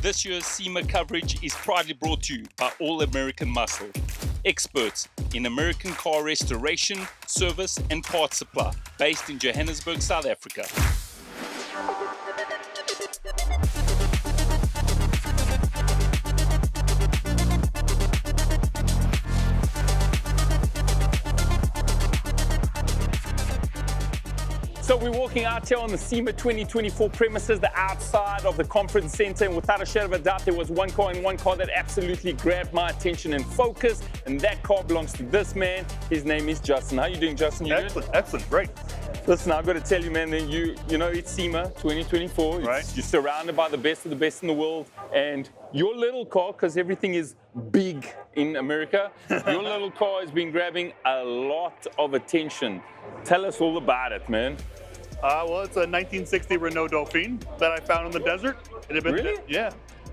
This year's Sema coverage is proudly brought to you by All American Muscle, experts in American car restoration, service and parts supply, based in Johannesburg, South Africa. So we're walking out here on the Sema 2024 premises, the outside of the conference center, and without a shadow of a doubt, there was one car that absolutely grabbed my attention and focus, and that car belongs to this man. His name is Justin. How you doing, Justin? You Excellent, excellent, great. Listen, I've got to tell you, man, that you know it's Sema 2024. Right. You're surrounded by the best of the best in the world, and your little car, because everything is big in America, your little car has been grabbing a lot of attention. Tell us all about it, man. Well, it's a 1960 Renault Dauphine that I found in the desert. It had been, Really? Yeah.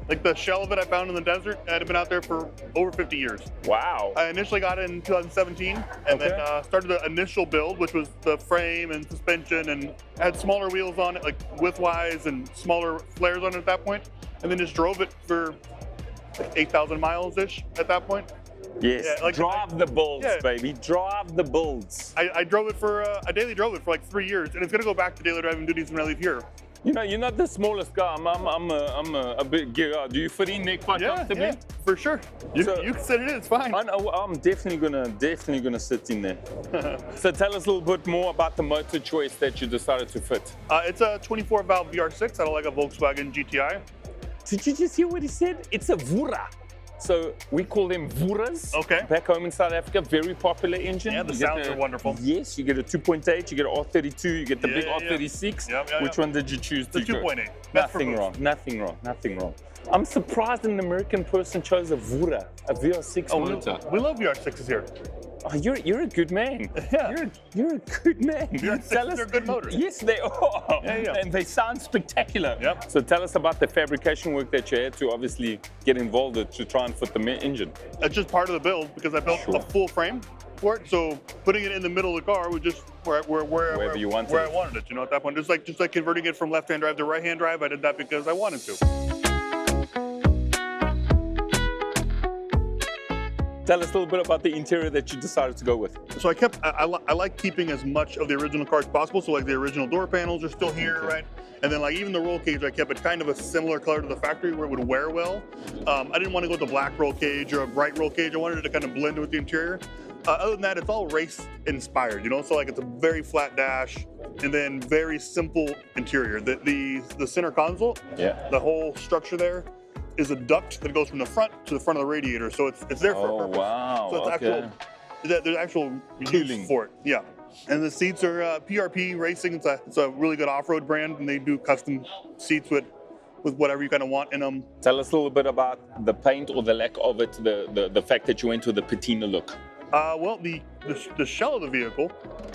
Like the shell of it I found in the desert. It had been out there for over 50 years. Wow. I initially got it in 2017 and then started the initial build, which was the frame and suspension, and had smaller wheels on it, like width-wise, and smaller flares on it at that point. And then just drove it for like 8,000 miles-ish at that point. Yes, Yeah, like- drive the builds, Yeah. baby. Drive the builds. I drove it for, I daily drove it for like 3 years, and it's gonna go back to daily driving duties when I leave here. You know, you're not the smallest guy. I'm a big gear. Do you fit in there quite comfortably? Yeah, for sure. You So- can sit in it, it's fine. I know, I'm definitely gonna sit in there. So tell us a little bit more about the motor choice that you decided to fit. It's a 24 valve VR6 out of like a Volkswagen GTI. Did you just hear what he said? It's a Vura. So we call them Vuras. Okay. Back home in South Africa, very popular engine. Yeah, the You get sounds are wonderful. Yes, you get a 2.8, you get an R32, you get the Yeah, big yeah, yeah. R36. Yeah, Which yeah. one did you choose The to go? 2.8. That's for Nothing boost. wrong, nothing wrong. I'm surprised an American person chose a Vura, a VR6 motor. We love VR6s here. Oh, you're a good man. Yeah. You're a good man. VR6s are good motors. Yes, they are. Yeah. And they sound spectacular. Yep. So tell us about the fabrication work that you had to obviously get involved with to try and fit the engine. It's just part of the build because I built Sure. a full frame for it. So putting it in the middle of the car was just Wherever you wanted where it. I wanted it. You know, at that point, just like converting it from left-hand drive to right-hand drive, I did that because I wanted to. Tell us a little bit about the interior that you decided to go with. So I like keeping as much of the original car as possible. So like the original door panels are still here, Okay. right? And then like even the roll cage, I kept it kind of a similar color to the factory where it would wear well. I didn't want to go with a black roll cage or a bright roll cage. I wanted it to kind of blend with the interior. Other than that, it's all race inspired, you know? So like it's a very flat dash and then very simple interior. The center console, Yeah. the whole structure there is a duct that goes from the front to the front of the radiator. So it's there for a Oh, purpose. wow. So it's Okay. there's actual Cooling. use for it. Yeah. And the seats are PRP Racing. It's a really good off-road brand, and they do custom seats with whatever you kind of want in them. Tell us a little bit about the paint or the lack of it, the fact that you went with the patina look. Well, the shell of the vehicle,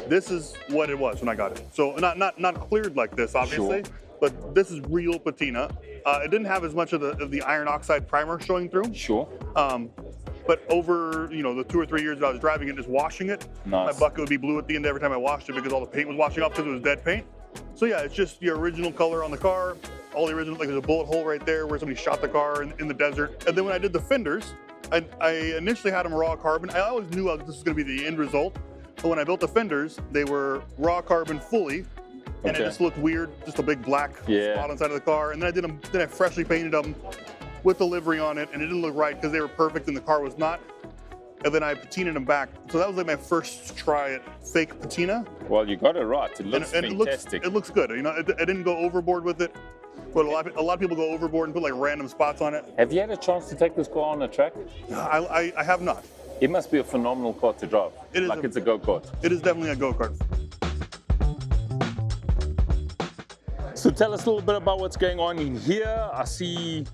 this is what it was when I got it. So not cleared like this, obviously, Sure. but this is real patina. It didn't have as much of the iron oxide primer showing through. Sure. But over the 2 or 3 years that I was driving it, just washing it, Nice. my bucket would be blue at the end every time I washed it because all the paint was washing off because it was dead paint. So yeah, it's just the original color on the car, all the original, like there's a bullet hole right there where somebody shot the car in the desert. And then when I did the fenders, I initially had them raw carbon. I always knew this was going to be the end result. But when I built the fenders, they were raw carbon fully, and Okay. it just looked weird, just a big black spot inside of the car. And then I freshly painted them with the livery on it, and it didn't look right because they were perfect and the car was not. And then I patinaed them back. So that was like my first try at fake patina. Well, you got it right. It looks And fantastic. it looks good. I didn't go overboard with it. But a lot of people go overboard and put like random spots on it. Have you had a chance to take this car on a track? I have not. It must be a phenomenal car to drive. It is like it's a go-kart. It is definitely a go-kart. So tell us a little bit about what's going on in here. I see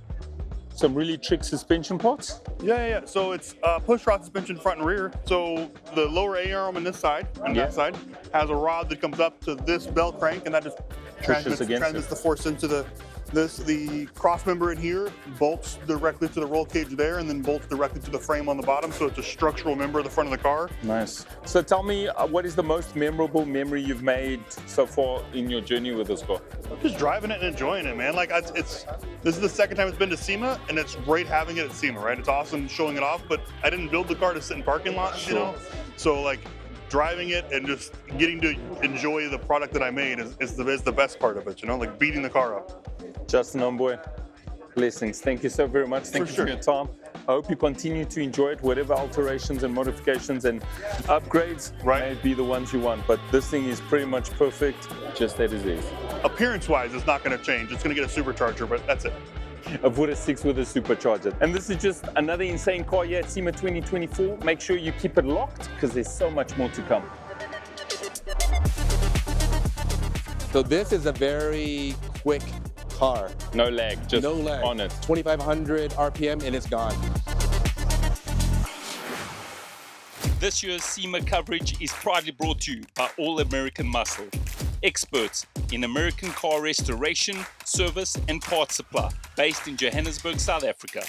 some really trick suspension parts. Yeah. So it's push rod suspension front and rear. So the lower A-arm on this side and Yeah. that side has a rod that comes up to this bell crank, and that just transmits against the force into the The cross member in here bolts directly to the roll cage there and then bolts directly to the frame on the bottom, so it's a structural member of the front of the car. Nice. So tell me, what is the most memorable memory you've made so far in your journey with this car? Just driving it and enjoying it, man. Like this is the second time it's been to SEMA, and it's great having it at SEMA, right? It's awesome showing it off, but I didn't build the car to sit in parking lots, you know? So like driving it and just getting to enjoy the product that I made is the best part of it, you know? Like beating the car up. Justin, homeboy, blessings. Thank you so very much. Thank you for your time. I hope you continue to enjoy it, whatever alterations and modifications and upgrades may be the ones you want. But this thing is pretty much perfect, just as it is. Appearance-wise, it's not going to change. It's going to get a supercharger, but that's it. A Vuda 6 with a supercharger. And this is just another insane car here at SEMA 2024. Make sure you keep it locked because there's so much more to come. So this is a very quick car. No lag, just no lag. on it. 2,500 RPM and it's gone. This year's SEMA coverage is proudly brought to you by All American Muscle, experts in American car restoration, service and parts supply, based in Johannesburg, South Africa.